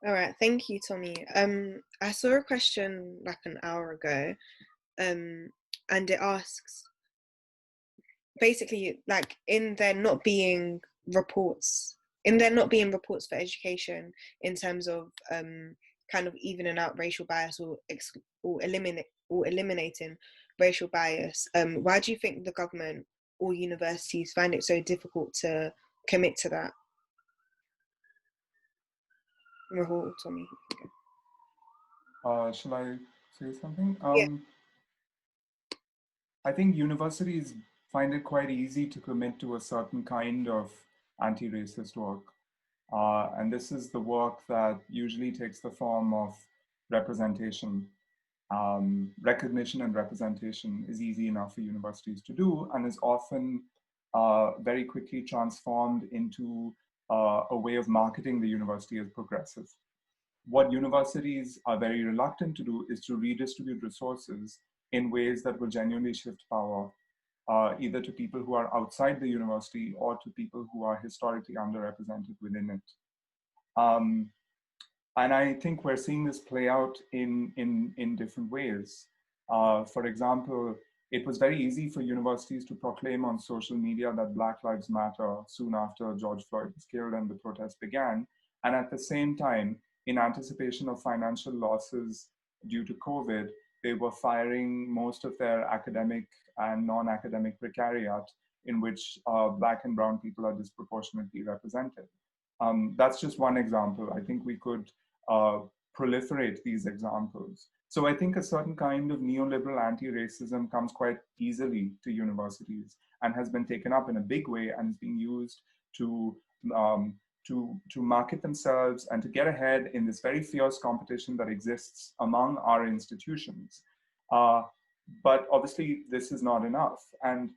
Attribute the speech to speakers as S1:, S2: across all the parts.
S1: All right, thank you, Tommy. I saw a question like an hour ago, and it asks basically like in there not being reports for education in terms of kind of evening out racial bias or eliminating racial bias. Why do you think the government or universities find it so difficult to commit to that? Rahul, Tommy.
S2: Shall I say something?
S1: Yeah.
S2: I think universities find it quite easy to commit to a certain kind of anti-racist work. And this is the work that usually takes the form of representation. Recognition and representation is easy enough for universities to do and is often very quickly transformed into a way of marketing the university as progressive. What universities are very reluctant to do is to redistribute resources in ways that will genuinely shift power, either to people who are outside the university or to people who are historically underrepresented within it. And I think we're seeing this play out in different ways. For example, it was very easy for universities to proclaim on social media that Black Lives Matter soon after George Floyd was killed and the protest began. And at the same time, in anticipation of financial losses due to COVID, they were firing most of their academic and non-academic precariat in which Black and brown people are disproportionately represented. That's just one example. I think we could proliferate these examples. So I think a certain kind of neoliberal anti-racism comes quite easily to universities and has been taken up in a big way and is being used to market themselves and to get ahead in this very fierce competition that exists among our institutions. But obviously, this is not enough. And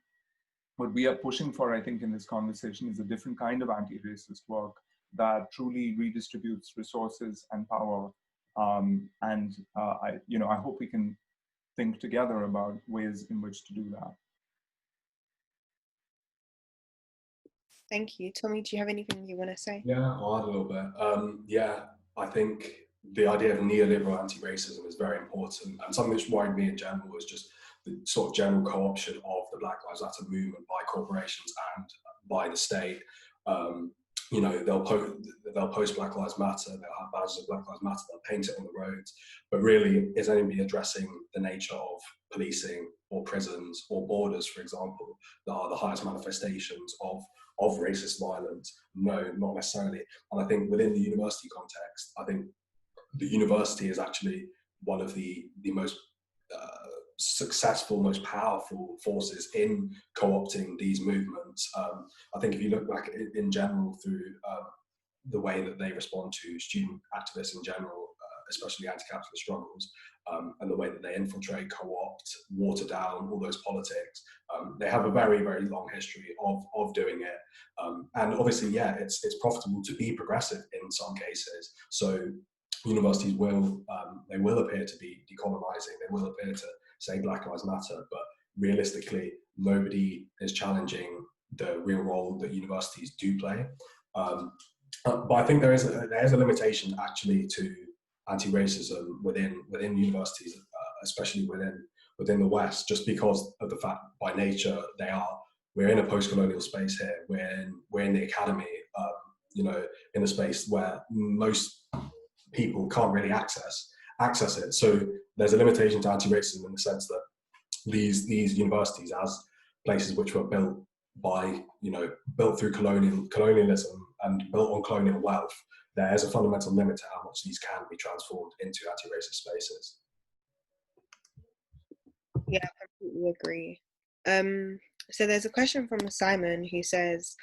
S2: what we are pushing for, I think, in this conversation is a different kind of anti-racist work that truly redistributes resources and power. I hope we can think together about ways in which to do that.
S1: Thank you. Tommy, do you have anything you want to say?
S3: Yeah, I'll add a little bit. Yeah, I think the idea of neoliberal anti-racism is very important, and something that's worried me in general is just the sort of general co-option of the Black Lives Matter movement by corporations and by the state. They'll post Black Lives Matter, they'll have badges of Black Lives Matter, they'll paint it on the roads, but really it's only addressing the nature of policing or prisons or borders, for example, that are the highest manifestations of racist violence. No, not necessarily. And I think within the university context, I think the university is actually one of the most successful, most powerful forces in co-opting these movements. I think if you look back in general through the way that they respond to student activists in general, especially anti-capitalist struggles, and the way that they infiltrate, co-opt, water down all those politics. They have a very, very long history of doing it. And obviously, yeah, it's profitable to be progressive in some cases. So universities will appear to be decolonizing, they will appear to say Black Lives Matter, but realistically, nobody is challenging the real role that universities do play. But I think there is a limitation actually to anti-racism within universities, especially within the West, just because of the fact by nature we're in a post-colonial space here. We're in the academy, in a space where most people can't really access it. So there's a limitation to anti-racism in the sense that these universities, as places which were built through colonialism and built on colonial wealth, there is a fundamental limit to how much these can be transformed into anti-racist spaces.
S1: Yeah, I completely agree. So there's a question from Simon who says,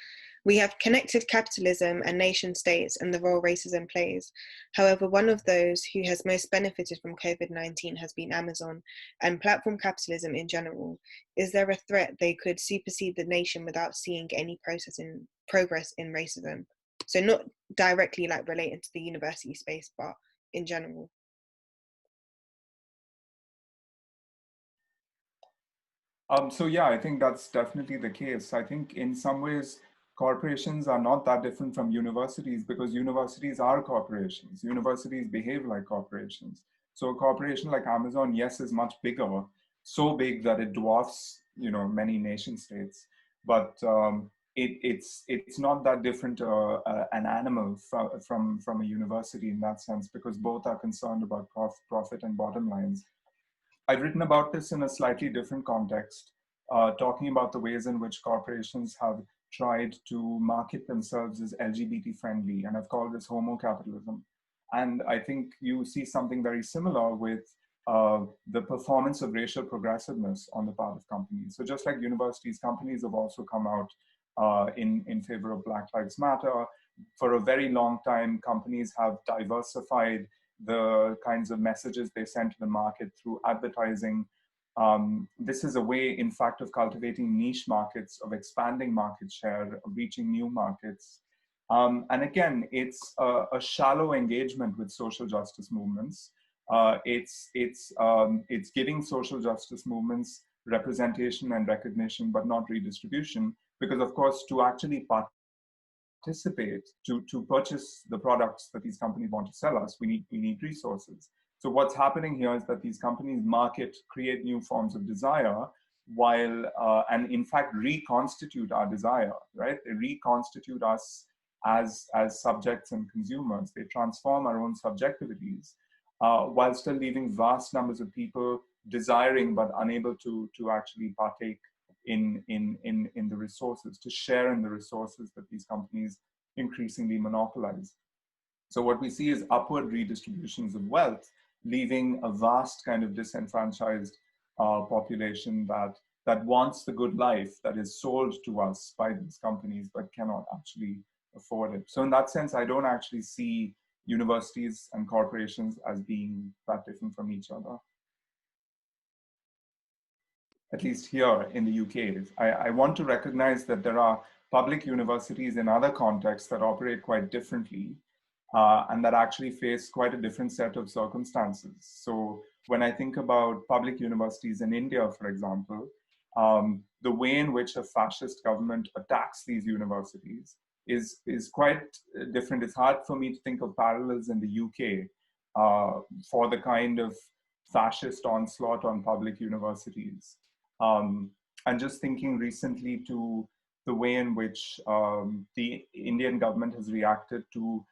S1: we have connected capitalism and nation states and the role racism plays. However, one of those who has most benefited from COVID-19 has been Amazon and platform capitalism in general. Is there a threat they could supersede the nation without seeing any progress in racism? So not directly like related to the university space, but in general.
S2: So yeah, I think that's definitely the case. I think in some ways, corporations are not that different from universities, because universities are corporations. Universities behave like corporations. So a corporation like Amazon, yes, is much bigger, so big that it dwarfs, many nation states. But it's not that different an animal from a university in that sense, because both are concerned about profit and bottom lines. I've written about this in a slightly different context, talking about the ways in which corporations have tried to market themselves as LGBT friendly, and I've called this homo capitalism. And I think you see something very similar with the performance of racial progressiveness on the part of companies. So just like universities, companies have also come out in favor of Black Lives Matter. For a very long time, companies have diversified the kinds of messages they send to the market through advertising. This is a way, in fact, of cultivating niche markets, of expanding market share, of reaching new markets. And again, it's a shallow engagement with social justice movements. It's giving social justice movements representation and recognition, but not redistribution, because of course, to actually participate, to purchase the products that these companies want to sell us, we need resources. So what's happening here is that these companies market, create new forms of desire, while and in fact reconstitute our desire, right? They reconstitute us as subjects and consumers. They transform our own subjectivities, while still leaving vast numbers of people desiring but unable to actually partake in the resources, to share in the resources that these companies increasingly monopolize. So what we see is upward redistributions of wealth, leaving a vast kind of disenfranchised population that wants the good life that is sold to us by these companies but cannot actually afford it. So in that sense, I don't actually see universities and corporations as being that different from each other. At least here in the UK. I want to recognize that there are public universities in other contexts that operate quite differently and that actually face quite a different set of circumstances. So when I think about public universities in India, for example, the way in which a fascist government attacks these universities is quite different. It's hard for me to think of parallels in the UK for the kind of fascist onslaught on public universities. And just thinking recently to the way in which the Indian government has reacted to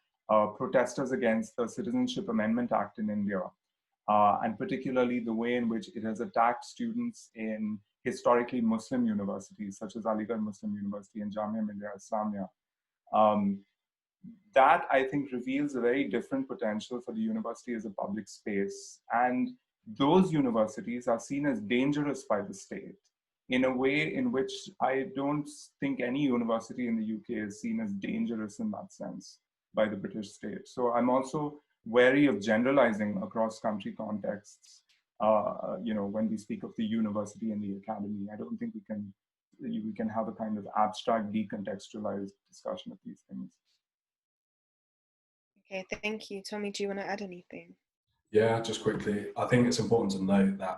S2: protesters against the Citizenship Amendment Act in India, and particularly the way in which it has attacked students in historically Muslim universities, such as Aligarh Muslim University and Jamia Millia Islamia. That, I think, reveals a very different potential for the university as a public space. And those universities are seen as dangerous by the state in a way in which I don't think any university in the UK is seen as dangerous in that sense by the British state. So I'm also wary of generalizing across country contexts. When we speak of the university and the academy, I don't think we can have a kind of abstract, decontextualized discussion of these things.
S1: Okay, thank you. Tommy, do you want to add anything?
S3: Yeah, just quickly. I think it's important to note that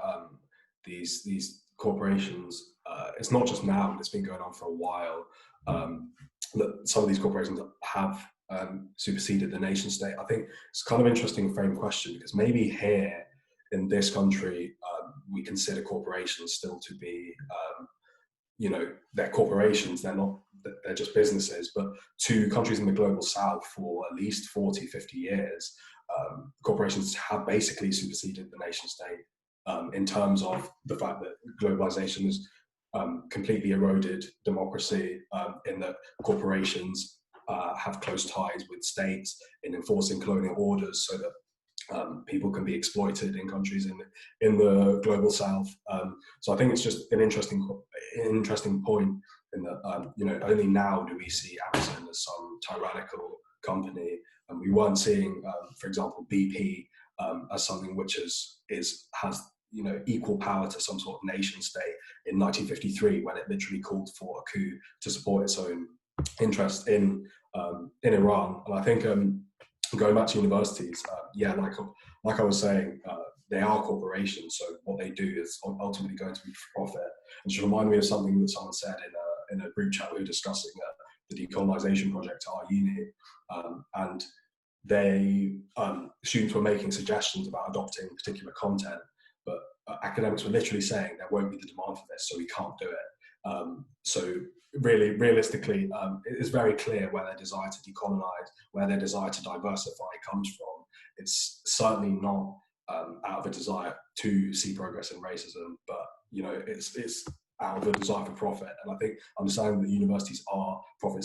S3: these corporations, it's not just now, but it's been going on for a while, that some of these corporations have superseded the nation state. I think it's kind of interesting frame question, because maybe here in this country, we consider corporations still to be, they're corporations, they're just businesses, but to countries in the global south for at least 40, 50 years, corporations have basically superseded the nation state in terms of the fact that globalization has completely eroded democracy, in that corporations have close ties with states in enforcing colonial orders so that people can be exploited in countries in the global south. So I think it's just an interesting point in that only now do we see Amazon as some tyrannical company, and we weren't seeing, for example, BP as something which has equal power to some sort of nation state in 1953, when it literally called for a coup to support its own interest in Iran. And I think going back to universities, like I was saying, they are corporations, so what they do is ultimately going to be for profit. And just remind me of something that someone said in a group chat we were discussing the decolonisation project at our uni, and students were making suggestions about adopting particular content, but academics were literally saying there won't be the demand for this, so we can't do it. So really, realistically, it is very clear where their desire to decolonise, where their desire to diversify comes from. It's certainly not out of a desire to see progress in racism, but it's out of a desire for profit. And I think understanding that universities are profit